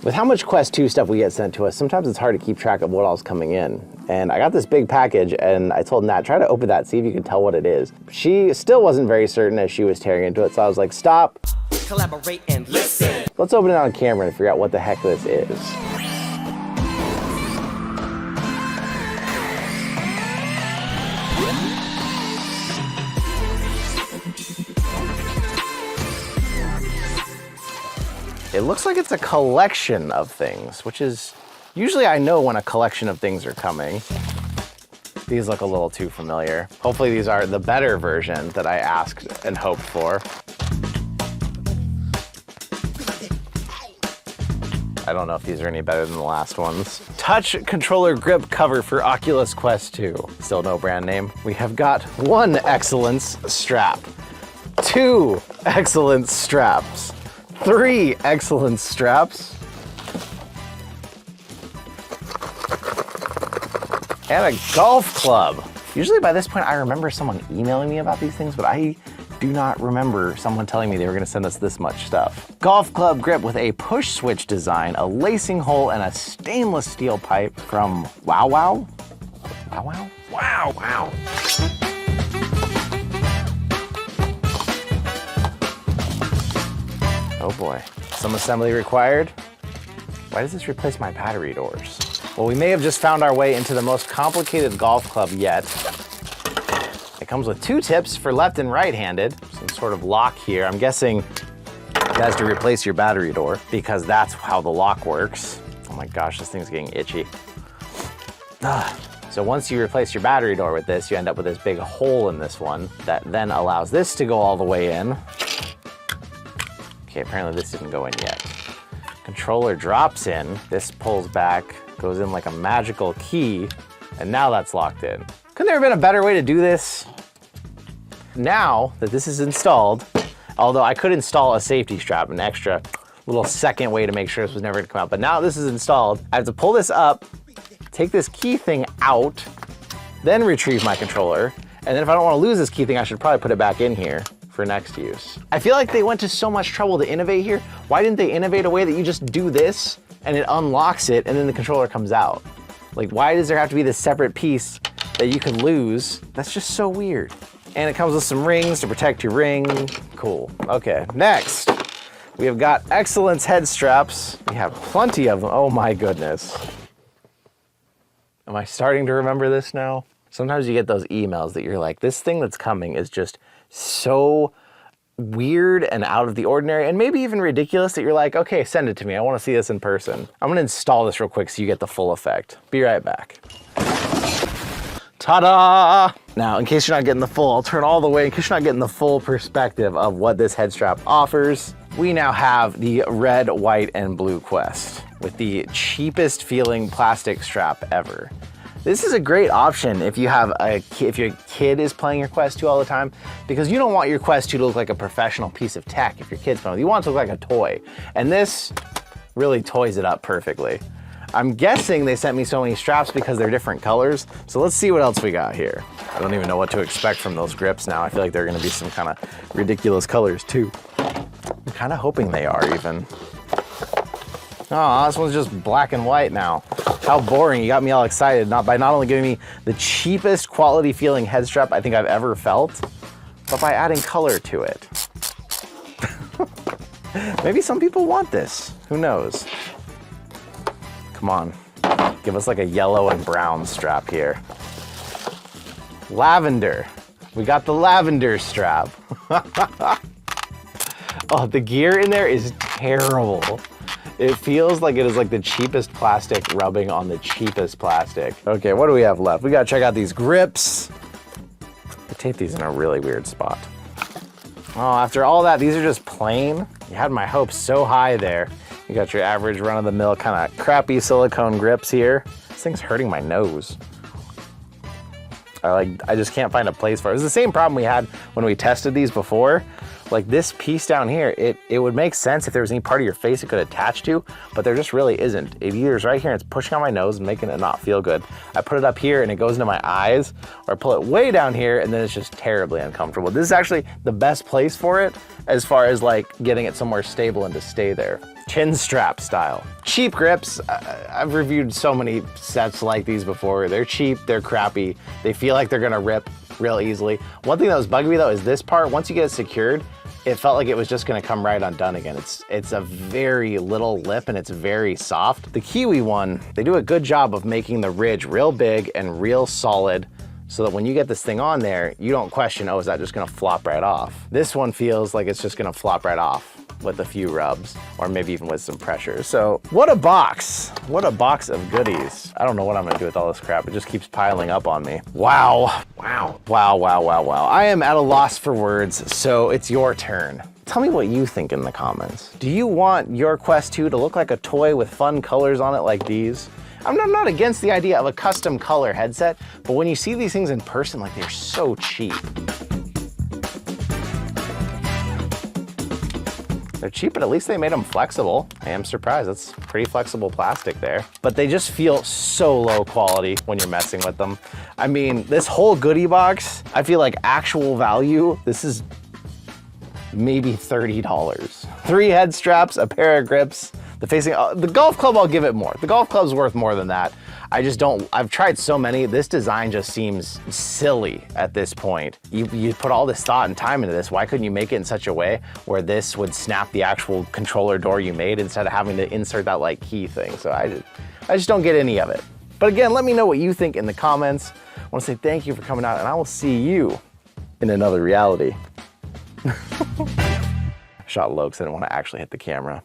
With how much Quest 2 stuff we get sent to us, sometimes it's hard to keep track of what all's coming in. And I got this big package and I told Nat, try to open that, see if you can tell what it is. She still wasn't very certain as she was tearing into it, so I was like, stop. Collaborate and listen. Let's open it on camera and figure out what the heck this is. It looks like it's a collection of things, which is, usually I know when a collection of things are coming. These look a little too familiar. Hopefully these are the better version that I asked and hoped for. I don't know if these are any better than the last ones. Touch controller grip cover for Oculus Quest 2. Still no brand name. We have got 1 excellence strap, 2 excellence straps, 3 excellence straps, and a golf club. Usually by this point I remember someone emailing me about these things, but I do not remember someone telling me they were gonna send us this much stuff. Golf club grip with a push switch design, a lacing hole, and a stainless steel pipe from Wow Wow? Wow Wow? Wow Wow. Oh boy. Some assembly required. Why does this replace my battery doors? Well, we may have just found our way into the most complicated golf club yet. It comes with 2 tips for left and right-handed, some sort of lock here. I'm guessing it has to replace your battery door because that's how the lock works. Oh my gosh, this thing's getting itchy. So once you replace your battery door with this, you end up with this big hole in this one that then allows this to go all the way in. Okay, apparently this didn't go in yet. Controller drops in, this pulls back, goes in like a magical key, and now that's locked in. Couldn't there have been a better way to do this? Now that this is installed, although I could install a safety strap, an extra little second way to make sure this was never gonna come out, but now this is installed, I have to pull this up, take this key thing out, then retrieve my controller, and then if I don't wanna lose this key thing, I should probably put it back in here for next use. I feel like they went to so much trouble to innovate here. Why didn't they innovate a way that you just do this and it unlocks it and then the controller comes out? Like, why does there have to be this separate piece that you can lose? That's just so weird. And it comes with some rings to protect your ring. Cool. Okay, next, we have got Excellence head straps. We have plenty of them. Oh my goodness. Am I starting to remember this now? Sometimes you get those emails that you're like, this thing that's coming is just so weird and out of the ordinary and maybe even ridiculous that you're like, okay, send it to me. I want to see this in person. I'm going to install this real quick so you get the full effect. Be right back. Ta-da! Now, in case you're not getting the full, I'll turn all the way, in case you're not getting the full perspective of what this head strap offers, we now have the red, white, and blue Quest with the cheapest feeling plastic strap ever. This is a great option if you have if your kid is playing your Quest 2 all the time, because you don't want your Quest 2 to look like a professional piece of tech if your kid's playing. You want it to look like a toy. And this really toys it up perfectly. I'm guessing they sent me so many straps because they're different colors. So let's see what else we got here. I don't even know what to expect from those grips now. I feel like they're gonna be some kind of ridiculous colors too. I'm kind of hoping they are even. Oh, this one's just black and white now. How boring. You got me all excited by not only giving me the cheapest quality feeling head strap I think I've ever felt, but by adding color to it. Maybe some people want this. Who knows? Come on. Give us like a yellow and brown strap here. Lavender. We got the lavender strap. Oh, the gear in there is terrible. It feels like it is like the cheapest plastic rubbing on the cheapest plastic. Okay, what do we have left? We gotta check out these grips. I taped these in a really weird spot. Oh, after all that, these are just plain. You had my hopes so high there. You got your average run-of-the-mill kind of crappy silicone grips here. This thing's hurting my nose. I just can't find a place for it. It was the same problem we had when we tested these before, Like this piece down here, it would make sense if there was any part of your face it could attach to, but there just really isn't. It either is right here and it's pushing on my nose and making it not feel good. I put it up here and it goes into my eyes, or I pull it way down here and then it's just terribly uncomfortable. This is actually the best place for it as far as like getting it somewhere stable and to stay there. Chin strap style. Cheap grips. I've reviewed so many sets like these before. They're cheap, they're crappy. They feel like they're gonna rip real easily. One thing that was bugging me though is this part, once you get it secured, it felt like it was just gonna come right undone again. It's a very little lip and it's very soft. The Kiwi one, they do a good job of making the ridge real big and real solid so that when you get this thing on there, you don't question, oh, is that just gonna flop right off? This one feels like it's just gonna flop right off with a few rubs, or maybe even with some pressure. So what a box. What a box of goodies. I don't know what I'm gonna do with all this crap. It just keeps piling up on me. Wow. Wow. Wow, wow, wow, wow. I am at a loss for words, so it's your turn. Tell me what you think in the comments. Do you want your Quest 2 to look like a toy with fun colors on it like these? I'm not against the idea of a custom color headset, but when you see these things in person, like they're so cheap. They're cheap, but at least they made them flexible. I am surprised, that's pretty flexible plastic there. But they just feel so low quality when you're messing with them. I mean, this whole goodie box, I feel like actual value, this is maybe $30. 3 head straps, a pair of grips, the facing, the golf club, I'll give it more. The golf club's worth more than that. I just don't, I've tried so many, this design just seems silly at this point. You put all this thought and time into this, why couldn't you make it in such a way where this would snap the actual controller door you made instead of having to insert that like key thing? So I just don't get any of it. But again, let me know what you think in the comments. I wanna say thank you for coming out and I will see you in another reality. I shot low because I didn't want to actually hit the camera.